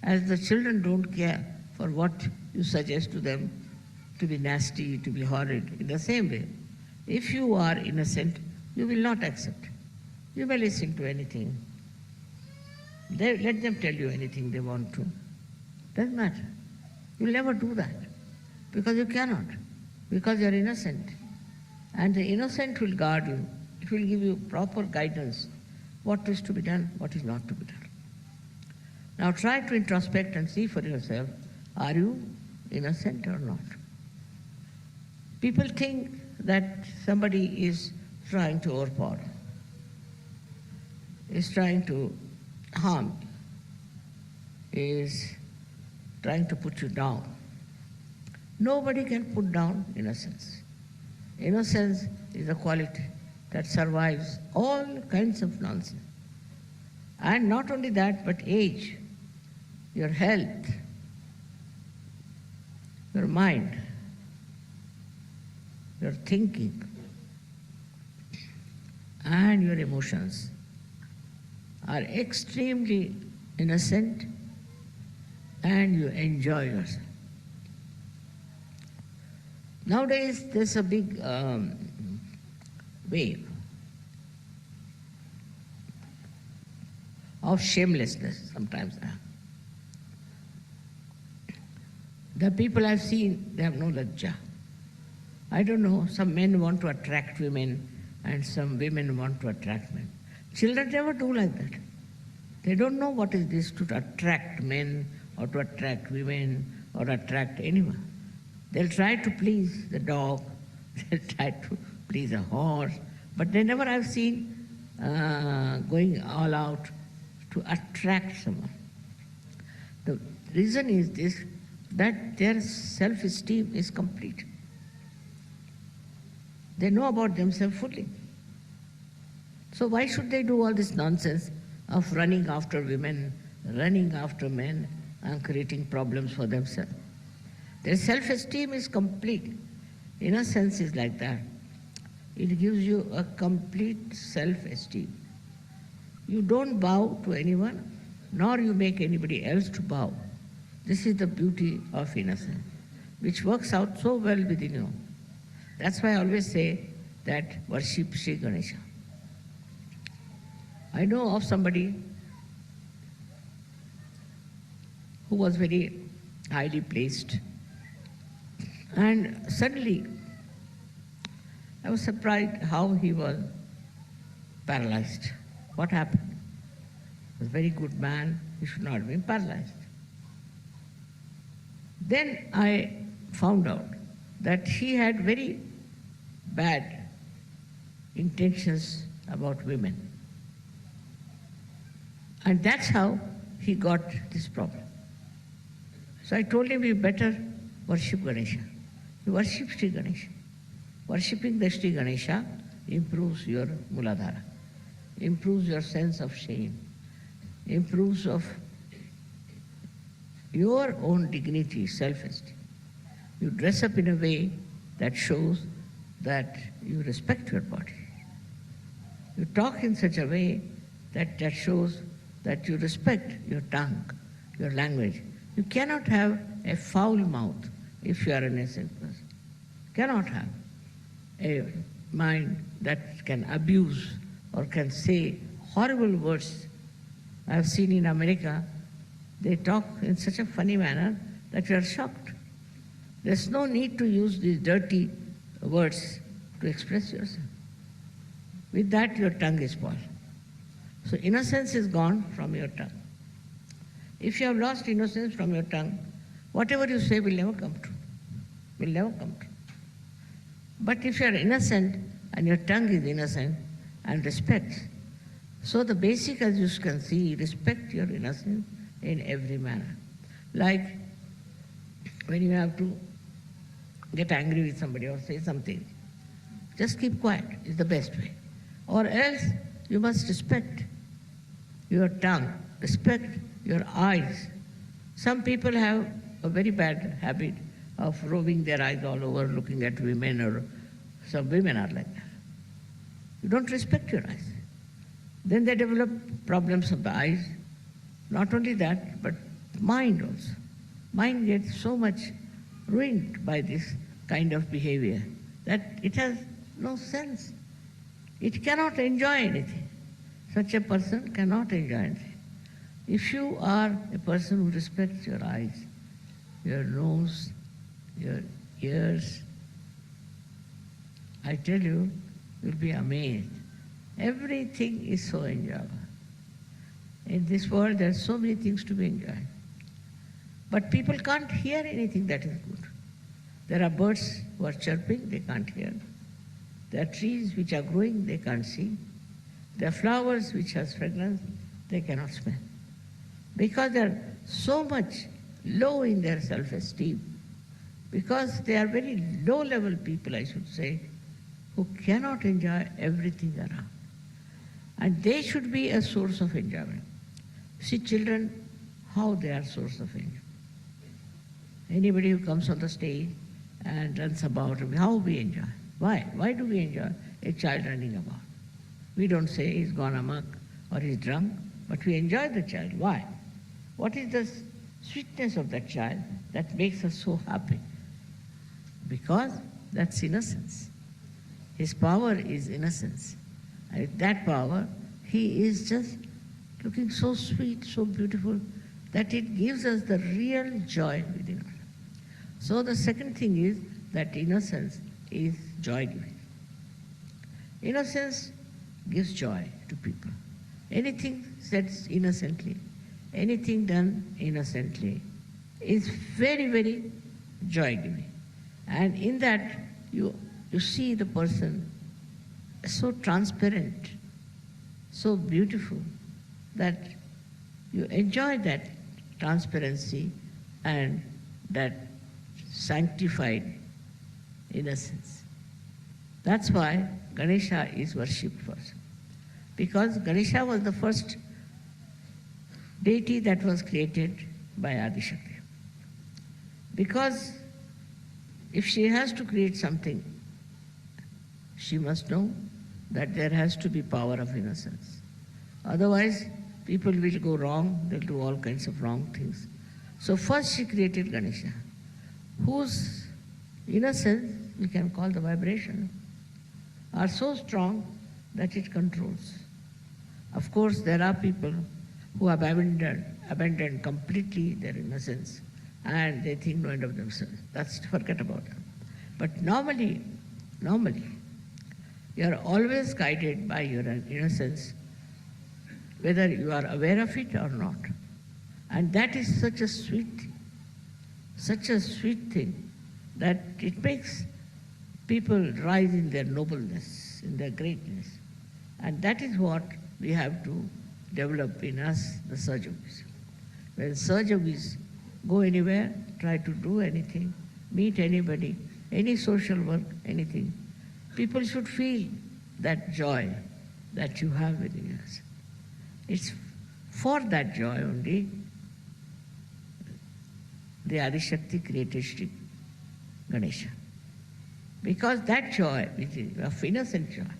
As the children don't care for what you suggest to them to be nasty, to be horrid, in the same way, if you are innocent, you will not accept. You may listen to anything. Let them tell you anything they want to. Doesn't matter. You'll never do that because you cannot, because you are innocent. And the innocent will guard you. It will give you proper guidance, what is to be done, what is not to be done. Now try to introspect and see for yourself, are you innocent or not? People think that somebody is trying to overpower, is trying to harm, is trying to put you down. Nobody can put down innocence. Innocence is a quality that survives all kinds of nonsense. And not only that, but age, your health, your mind, your thinking, and your emotions are extremely innocent, and you enjoy yourself. Nowadays, there's a big wave of shamelessness sometimes. The people I've seen, they have no lajja. I don't know, some men want to attract women and some women want to attract men. Children never do like that. They don't know what is this to attract men or to attract women or attract anyone. They'll try to please the dog, they'll try to please a horse, but they never have seen going all out to attract someone. The reason is this, that their self-esteem is complete. They know about themselves fully. So why should they do all this nonsense of running after women, running after men, and creating problems for themselves? Their self-esteem is complete. Innocence is like that. It gives you a complete self-esteem. You don't bow to anyone, nor you make anybody else to bow. This is the beauty of innocence, which works out so well within you. That's why I always say that worship Sri Ganesha. I know of somebody who was very highly placed, and suddenly I was surprised how he was paralyzed. What happened? He was a very good man, he should not have been paralyzed. Then I found out that he had very bad intentions about women. And that's how he got this problem. So I told him, you better worship Ganesha. You worship Sri Ganesha. Worshipping the Sri Ganesha improves your Muladhara, improves your sense of shame, improves of your own dignity, self-esteem. You dress up in a way that shows that you respect your body. You talk in such a way that shows that you respect your tongue, your language. You cannot have a foul mouth if you are an innocent person. Cannot have a mind that can abuse or can say horrible words. I have seen in America, they talk in such a funny manner that you are shocked. There's no need to use these dirty words to express yourself. With that, your tongue is spoiled. So innocence is gone from your tongue. If you have lost innocence from your tongue, whatever you say will never come true. Will never come true. But if you are innocent and your tongue is innocent and respects, so the basic, as you can see, respect your innocence in every manner. Like when you have to get angry with somebody or say something, just keep quiet is the best way. Or else you must respect your tongue, respect your eyes. Some people have a very bad habit of roving their eyes all over, looking at women, or some women are like that. You don't respect your eyes. Then they develop problems of the eyes. Not only that, but mind also. Mind gets so much ruined by this kind of behavior that it has no sense. It cannot enjoy anything. Such a person cannot enjoy anything. If you are a person who respects your eyes, your nose, your ears, I tell you, you'll be amazed. Everything is so enjoyable. In this world, there are so many things to be enjoyed. But people can't hear anything that is good. There are birds who are chirping, they can't hear. There are trees which are growing, they can't see. There are flowers which have fragrance, they cannot smell. Because they are so much low in their self-esteem, because they are very low-level people, I should say, who cannot enjoy everything around. And they should be a source of enjoyment. See children, how they are source of enjoyment. Anybody who comes on the stage and runs about, how we enjoy. Why? Why do we enjoy a child running about? We don't say he's gone amok or he's drunk, but we enjoy the child. Why? What is the sweetness of that child that makes us so happy? Because that's innocence. His power is innocence. And with that power, he is just looking so sweet, so beautiful, that it gives us the real joy within us. So the second thing is that innocence is joy-giving. Innocence gives joy to people. Anything said innocently, anything done innocently is very, very joy-giving. And in that, you see the person so transparent, so beautiful, that you enjoy that transparency and that sanctified innocence. That's why Ganesha is worshipped first. Because Ganesha was the first deity that was created by Adishakti. Because if she has to create something, she must know that there has to be power of innocence. Otherwise, people will go wrong, they'll do all kinds of wrong things. So first she created Ganesha, whose innocence, we can call the vibration, are so strong that it controls. Of course, there are people who have abandoned completely their innocence, and they think no end of themselves. That's forget about them. But normally, you are always guided by your innocence, whether you are aware of it or not. And that is such a sweet thing that it makes people rise in their nobleness, in their greatness. And that is what we have to develop in us, the Sahajyogis. When Sahajyogis go anywhere, try to do anything, meet anybody, any social work, anything. People should feel that joy that you have within us. It's for that joy only the Adishakti created Shri Ganesha. Because that joy, which is of innocent joy,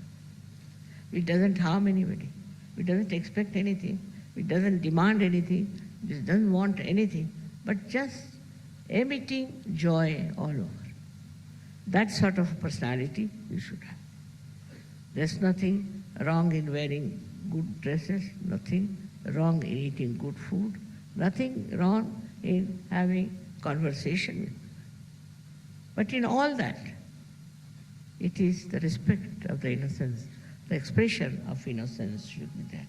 it doesn't harm anybody, it doesn't expect anything, it doesn't demand anything, it doesn't want anything, but just emitting joy all over. That sort of personality you should have. There's nothing wrong in wearing good dresses, nothing wrong in eating good food, nothing wrong in having conversation with. But in all that, it is the respect of the innocence, the expression of innocence should be there.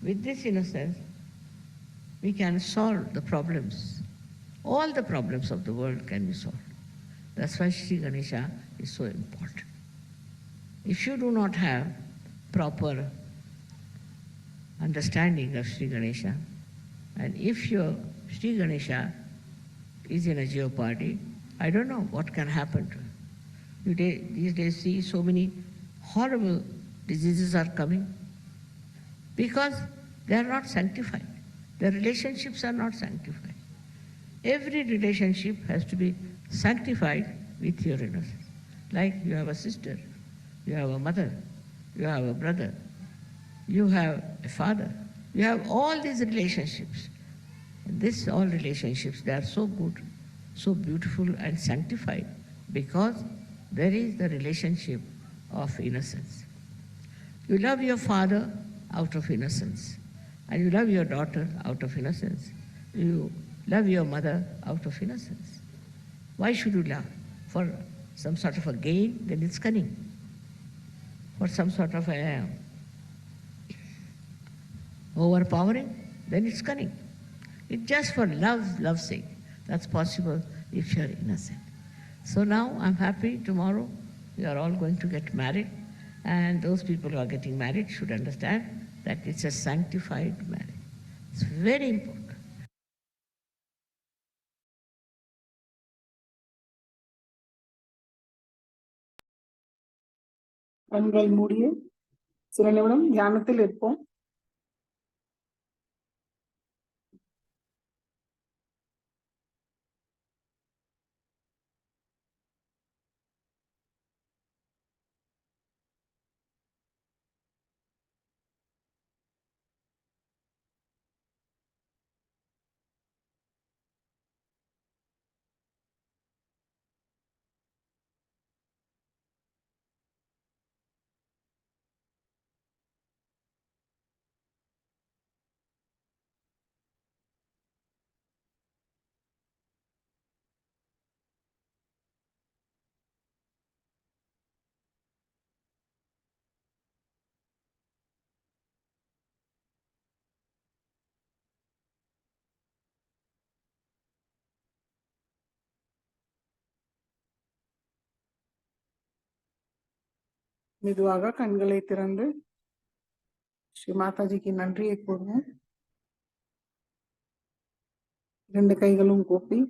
With this innocence, we can solve the problems. All the problems of the world can be solved. That's why Shri Ganesha is so important. If you do not have proper understanding of Shri Ganesha, and if your Shri Ganesha is in a jeopardy, I don't know what can happen to him. These days see so many horrible diseases are coming because they are not sanctified. Their relationships are not sanctified. Every relationship has to be sanctified with your innocence. Like you have a sister, you have a mother, you have a brother, you have a father, you have all these relationships. And all relationships, they are so good, so beautiful and sanctified because there is the relationship of innocence. You love your father out of innocence, and you love your daughter out of innocence. You love your mother out of innocence. Why should you love? For some sort of a gain, then it's cunning. For some sort of a overpowering, then it's cunning. It's just for love's sake. That's possible if you're innocent. So now I'm happy tomorrow we are all going to get married, and those people who are getting married should understand that it's a sanctified marriage. It's very important. கண்கள் மூடிய சில நிமிடம் தியானத்தில் இருப்போம். மெதுவாக கண்களை திறந்து ஸ்ரீ மாதாஜிக்கு நன்றியை கூறுவோம். 2 கைகளும் கூப்பி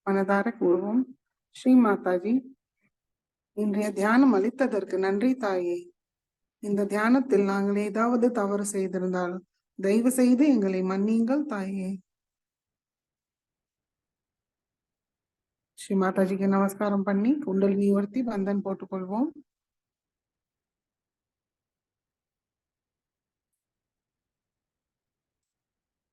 மனதார கூறுவோம். ஸ்ரீ மாதாஜி, இன்றைய தியானம் அளித்ததற்கு நன்றி தாயே. இந்த தியானத்தில் நாங்கள் ஏதாவது தவறு செய்திருந்தால் தயவு செய்து எங்களை மன்னியுங்கள் தாயே. ஸ்ரீ மாதாஜிக்கு நமஸ்காரம் பண்ணி குண்டலினி உயர்த்தி பந்தன் போட்டுக்கொள்வோம்.